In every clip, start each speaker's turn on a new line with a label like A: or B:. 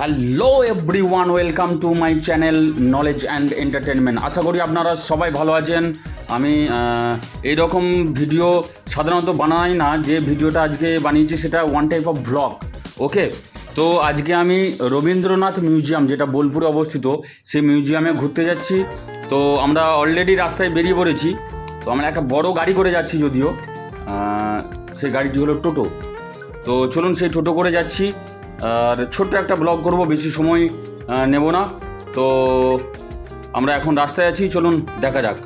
A: Hello everyone, welcome to my channel knowledge and entertainment. আশা করি আপনারা সবাই ভালো আছেন। আমি এইরকম ভিডিও সাধারণত বানাই না, যে ভিডিওটা আজকে বানিয়েছি সেটা ওয়ান টাইপ অফ ব্লগ। ওকে, তো আজকে আমি রবীন্দ্রনাথ মিউজিয়াম, যেটা বোলপুরে অবস্থিত, সেই মিউজিয়ামে ঘুরতে যাচ্ছি। তো আমরা অলরেডি রাস্তায় বেরিয়ে পড়েছি। তো আমরা একটা বড় গাড়ি করে যাচ্ছি, যদিও সেই গাড়িটি হলো টোটো। তো চলুন সেই টোটো করে যাচ্ছি, আর ছোট্ট একটা ব্লগ করব, বেশি সময় নেব না। তো আমরা এখন রাস্তায় আছি, চলুন দেখা যাক।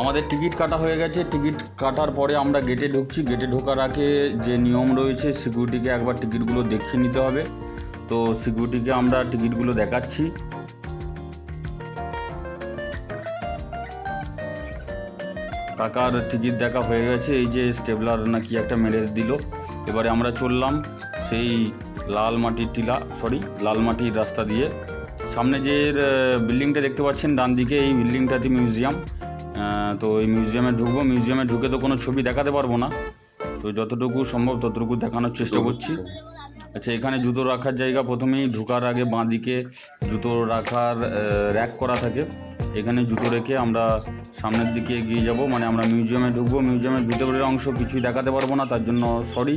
A: আমাদের টিকিট কাটা হয়ে গেছে। টিকিট কাটার পরে আমরা গেটে ঢুকছি। গেটে ঢোকার আগে যে নিয়ম রয়েছে, সিকিউরিটিকে একবার টিকিটগুলো দেখিয়ে নিতে হবে। তো সিকিউরিটিকে আমরা টিকিটগুলো দেখাচ্ছি। কাকার টিকিট দেখা হয়ে গেছে। এই যে স্টেপলার নাকি একটা মেরে দিল। এবারে আমরা চললাম সেই লাল মাটির রাস্তা দিয়ে। সামনে যে বিল্ডিংটা দেখতে পাচ্ছেন ডান দিকে, এই বিল্ডিংটাতে মিউজিয়াম। তো এই মিউজিয়ামে ঢুকবো। মিউজিয়ামে ঢুকে তো কোনো ছবি দেখাতে পারবো না, তো যতটুকু সম্ভব ততটুকু দেখানোর চেষ্টা করছি। আচ্ছা, এখানে জুতো রাখার জায়গা। প্রথমেই ঢোকার আগে বাঁ দিকে জুতো রাখার র্যাক করা থাকে। এখানে জুতো রেখে আমরা সামনের দিকে এগিয়ে যাব, মানে আমরা মিউজিয়ামে ঢুকবো। মিউজিয়ামের ভিতরের অংশ কিছুই দেখাতে পারবো না, তার জন্য সরি।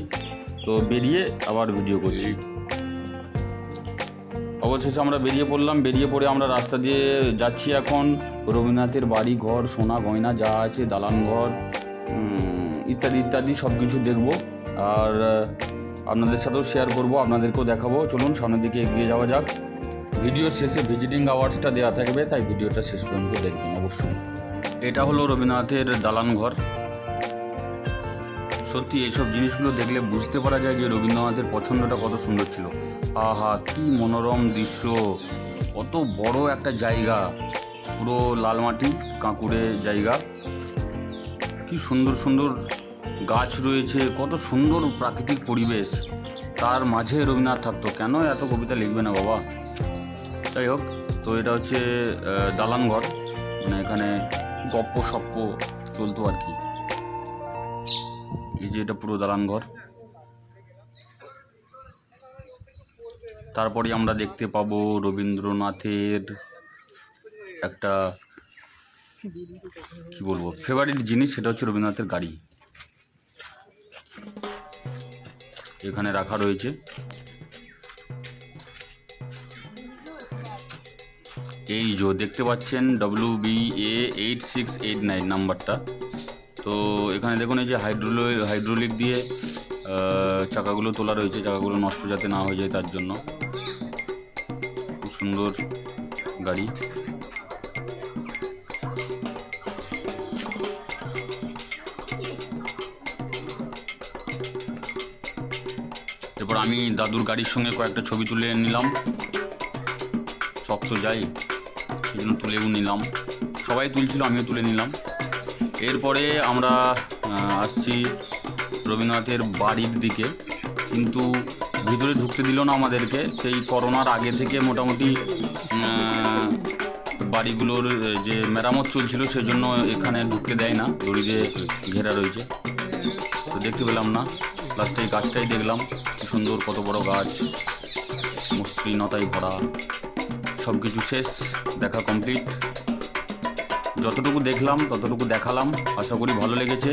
A: তো বেরিয়ে আবার ভিডিও করছি। অবশেষে আমরা বেরিয়ে পড়লাম। বেরিয়ে পড়ে আমরা রাস্তা দিয়ে যাচ্ছি এখন রবীন্দ্রনাথের বাড়ি, ঘর, সোনা গয়না যা আছে, দালান ঘর ইত্যাদি ইত্যাদি সব কিছু দেখব, আর আপনাদের সাথেও শেয়ার করব, আপনাদেরকেও দেখাবো। চলুন সামনের দিকে এগিয়ে যাওয়া যাক। ভিডিওর শেষে ভিজিটিং আওয়ার্সটা দেওয়া থাকবে, তাই ভিডিওটা শেষ পর্যন্ত দেখবেন অবশ্যই। এটা হলো রবীন্দ্রনাথের দালান ঘর। সত্যি এইসব জিনিসগুলো দেখলে বুঝতে পারা যায় যে রবীন্দ্রনাথের পছন্দটা কত সুন্দর ছিল। আহা, কি মনোরম দৃশ্য! কত বড় একটা জায়গা, পুরো লাল মাটি কাঁকুড়ে জায়গা। কি সুন্দর সুন্দর গাছ রয়েছে, কত সুন্দর প্রাকৃতিক পরিবেশ। তার মাঝে রবীন্দ্রনাথ থাকতো, কেন এত কবিতা লিখবে না বাবা। যাই হোক, তো এটা হচ্ছে দালান ঘর, মানে এখানে গপ্প সপ্প চলতো আর কি। এই যে এটা পুরো দালান ঘর। তারপরে আমরা দেখতে পাবো রবীন্দ্রনাথের একটা কি বলবো ফেভারিট জিনিস, সেটা হচ্ছে রবীন্দ্রনাথের গাড়ি। এখানে রাখা রয়েছে। এই যে দেখতে পাচ্ছেন WBA8689 নাম্বারটা। তো এখানে দেখুন, এই যে হাইড্রোলিক দিয়ে চাকাগুলো তোলা রয়েছে, চাকাগুলো নষ্ট যাতে না হয়ে যায় তার জন্য। খুব সুন্দর গাড়ি। এরপর আমি দাদুর গাড়ির সঙ্গে কয়েকটা ছবি তুলে নিলাম। শখ তো যাই, সেই জন্য তুলেও নিলাম। সবাই তুলছিল, আমিও তুলে নিলাম। এরপরে আমরা আসছি রবীন্দ্রনাথের বাড়ির দিকে, কিন্তু ভিতরে ঢুকতে দিল না আমাদেরকে। সেই করোনার আগে থেকে মোটামুটি বাড়িগুলোর যে মেরামত চলছিল, সেজন্য এখানে ঢুকতে দেয় না, দড়ি দিয়ে ঘেরা রয়েছে। তো দেখতে পেলাম না, লাস্টে এই গাছটাই দেখলাম। কি সুন্দর, কত বড় গাছ, মসৃণতায় ভরা। সব কিছু শেষ, দেখা কমপ্লিট। যতটুকু দেখলাম ততটুকু দেখালাম। আশা করি ভালো লেগেছে।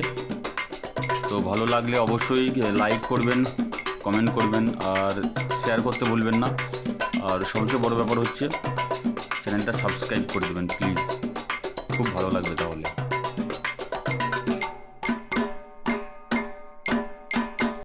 A: তো ভালো লাগলে অবশ্যই লাইক করবেন, কমেন্ট করবেন, আর শেয়ার করতে ভুলবেন না। আর সবচেয়ে বড় ব্যাপার হচ্ছে চ্যানেলটা সাবস্ক্রাইব করে দেবেন প্লিজ, খুব ভালো লাগবে তাহলে।